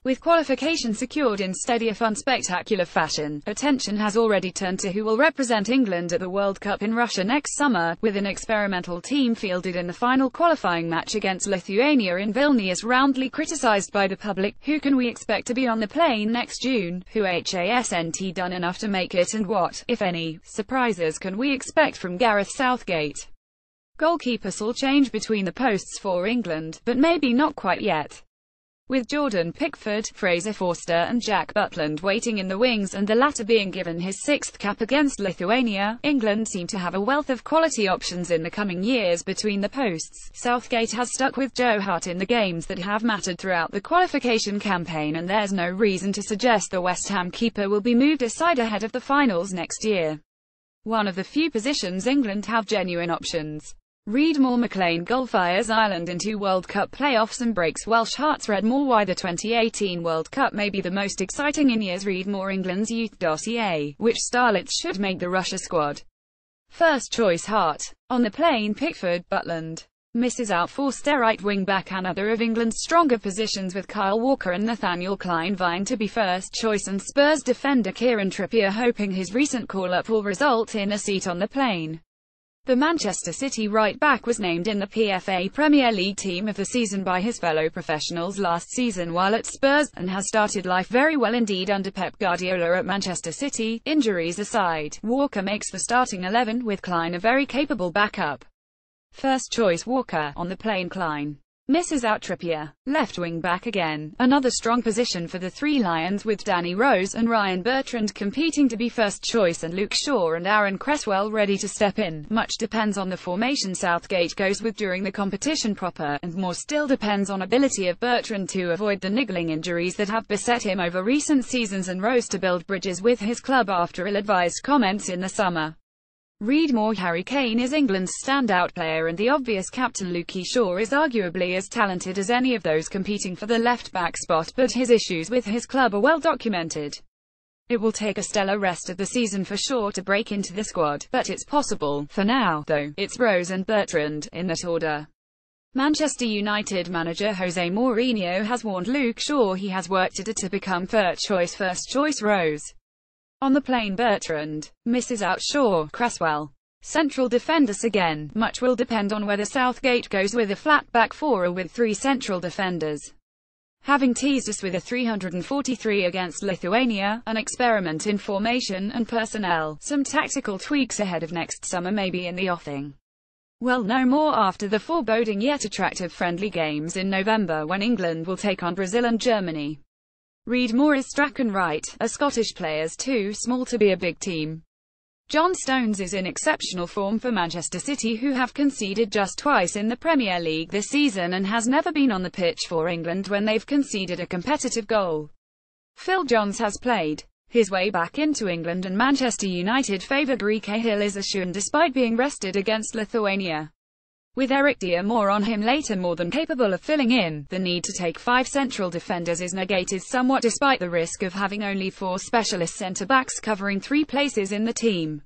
With qualification secured in steadyifunspectacular fashion, attention has already turned to who will represent England at the World Cup in Russia next summer, with an experimental team fielded in the final qualifying match against Lithuania in Vilnius roundly criticised by the public. Who can we expect to be on the plane next June? Who hasn't done enough to make it, and what, if any, surprises can we expect from Gareth Southgate? Goalkeepers will change between the posts for England, but maybe not quite yet. With Jordan Pickford, Fraser Forster and Jack Butland waiting in the wings, and the latter being given his sixth cap against Lithuania, England seem to have a wealth of quality options in the coming years between the posts. Southgate has stuck with Joe Hart in the games that have mattered throughout the qualification campaign, and there's no reason to suggest the West Ham keeper will be moved aside ahead of the finals next year. One of the few positions England have genuine options. Read more. McLean qualifies Ireland into World Cup playoffs and breaks Welsh hearts. Read more why the 2018 World Cup may be the most exciting in years. Read more England's youth dossier, which starlets should make the Russia squad. First choice Hart. On the plane Pickford, Butland misses out Forster right wing back, another of England's stronger positions, with Kyle Walker and Nathaniel Clyne vying to be first choice, and Spurs defender Kieran Trippier hoping his recent call-up will result in a seat on the plane. The Manchester City right-back was named in the PFA Premier League Team of the Season by his fellow professionals last season while at Spurs, and has started life very well indeed under Pep Guardiola at Manchester City. Injuries aside, Walker makes the starting 11, with Clyne a very capable backup. First choice Walker. On the plane Clyne misses out Trippier, left wing back again, another strong position for the Three Lions, with Danny Rose and Ryan Bertrand competing to be first choice, and Luke Shaw and Aaron Cresswell ready to step in. Much depends on the formation Southgate goes with during the competition proper, and more still depends on ability of Bertrand to avoid the niggling injuries that have beset him over recent seasons, and Rose to build bridges with his club after ill-advised comments in the summer. Read more. Harry Kane is England's standout player, and the obvious captain Luke Shaw is arguably as talented as any of those competing for the left-back spot, but his issues with his club are well documented. It will take a stellar rest of the season for Shaw to break into the squad, but it's possible. For now, though, it's Rose and Bertrand, in that order. Manchester United manager Jose Mourinho has warned Luke Shaw he has work to do to become first choice Rose. On the plane Bertrand misses out Shaw, Cresswell. Central defenders again. Much will depend on whether Southgate goes with a flat back four or with three central defenders. Having teased us with a 343 against Lithuania, an experiment in formation and personnel, some tactical tweaks ahead of next summer may be in the offing. We'll know more after the foreboding yet attractive friendly games in November, when England will take on Brazil and Germany. Read more. Is Strachan right? Are Scottish players too small to be a big team? John Stones is in exceptional form for Manchester City, who have conceded just twice in the Premier League this season, and has never been on the pitch for England when they've conceded a competitive goal. Phil Jones has played his way back into England, and Manchester United favour Gary Cahill is assured despite being rested against Lithuania. With Eric Dier more on him later, more than capable of filling in, the need to take 5 central defenders is negated somewhat despite the risk of having only 4 specialist centre-backs covering 3 places in the team.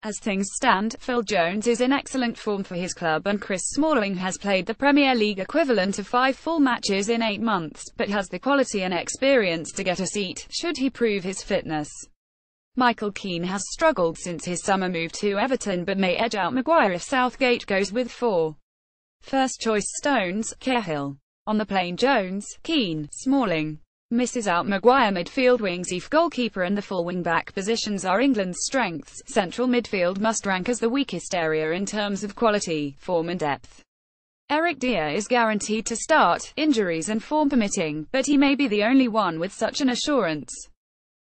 As things stand, Phil Jones is in excellent form for his club, and Chris Smalling has played the Premier League equivalent of 5 full matches in 8 months, but has the quality and experience to get a seat, should he prove his fitness. Michael Keane has struggled since his summer move to Everton, but may edge out Maguire if Southgate goes with 4. First choice Stones, Cahill. On the plane Jones, Keane, Smalling misses out Maguire. Midfield wings, if goalkeeper and the full wing-back positions are England's strengths, central midfield must rank as the weakest area in terms of quality, form and depth. Eric Dier is guaranteed to start, injuries and form permitting, but he may be the only one with such an assurance.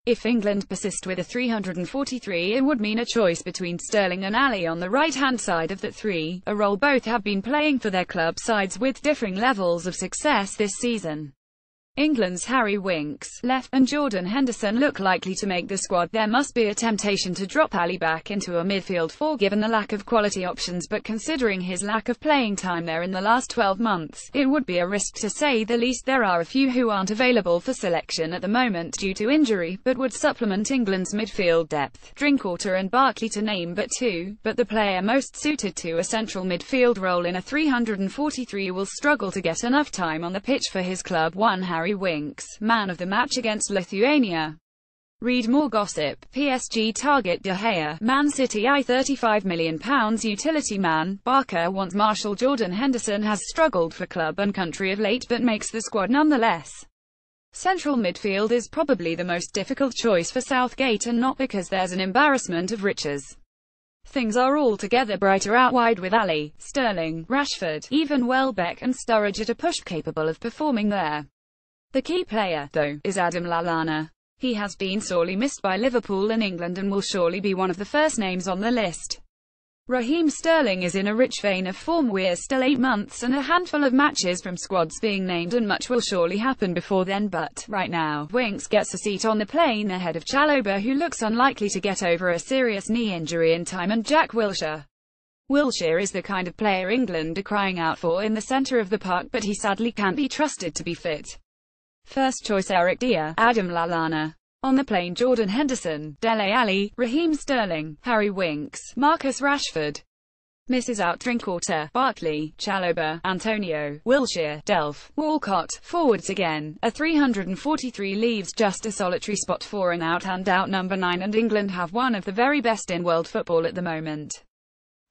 If England persist with a 343, it would mean a choice between Sterling and Ali on the right-hand side of the 3, a role both have been playing for their club sides with differing levels of success this season. England's Harry Winks, left, and Jordan Henderson look likely to make the squad. There must be a temptation to drop Ali back into a midfield 4 given the lack of quality options, but considering his lack of playing time there in the last 12 months, it would be a risk to say the least. There are a few who aren't available for selection at the moment due to injury, but would supplement England's midfield depth, Drinkwater and Barkley to name but 2, but the player most suited to a central midfield role in a 343 will struggle to get enough time on the pitch for his club. 1. Harry Harry Winks, man of the match against Lithuania. Read more gossip. PSG target De Gea, Man City £35 million utility man. Barca wants Marshall. Jordan Henderson has struggled for club and country of late but makes the squad nonetheless. Central midfield is probably the most difficult choice for Southgate, and not because there's an embarrassment of riches. Things are altogether brighter out wide with Ali, Sterling, Rashford, even Welbeck and Sturridge at a push capable of performing there. The key player, though, is Adam Lallana. He has been sorely missed by Liverpool and England and will surely be one of the first names on the list. Raheem Sterling is in a rich vein of form. We're still 8 months and a handful of matches from squads being named, and much will surely happen before then, but, right now, Winks gets a seat on the plane ahead of Chalobah, who looks unlikely to get over a serious knee injury in time, and Jack Wilshere. Wilshere is the kind of player England are crying out for in the centre of the park, but he sadly can't be trusted to be fit. First choice Eric Dier, Adam Lallana. On the plane Jordan Henderson, Dele Alli, Raheem Sterling, Harry Winks, Marcus Rashford. Misses out Drinkwater, Barkley, Chalobah, Antonio, Wilshere, Delph, Walcott. Forwards again. A 343 leaves just a solitary spot for an out-and-out number 9, and England have one of the very best in world football at the moment.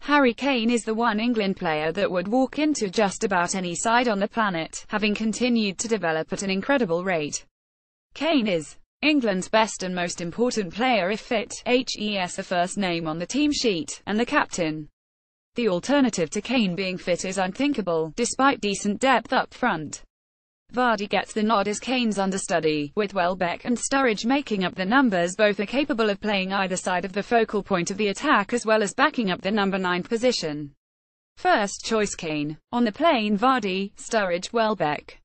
Harry Kane is the one England player that would walk into just about any side on the planet, having continued to develop at an incredible rate. Kane is England's best and most important player if fit, HES a first name on the team sheet, and the captain. The alternative to Kane being fit is unthinkable, despite decent depth up front. Vardy gets the nod as Kane's understudy, with Welbeck and Sturridge making up the numbers. Both are capable of playing either side of the focal point of the attack as well as backing up the number 9 position. First choice Kane. On the plane Vardy, Sturridge, Welbeck.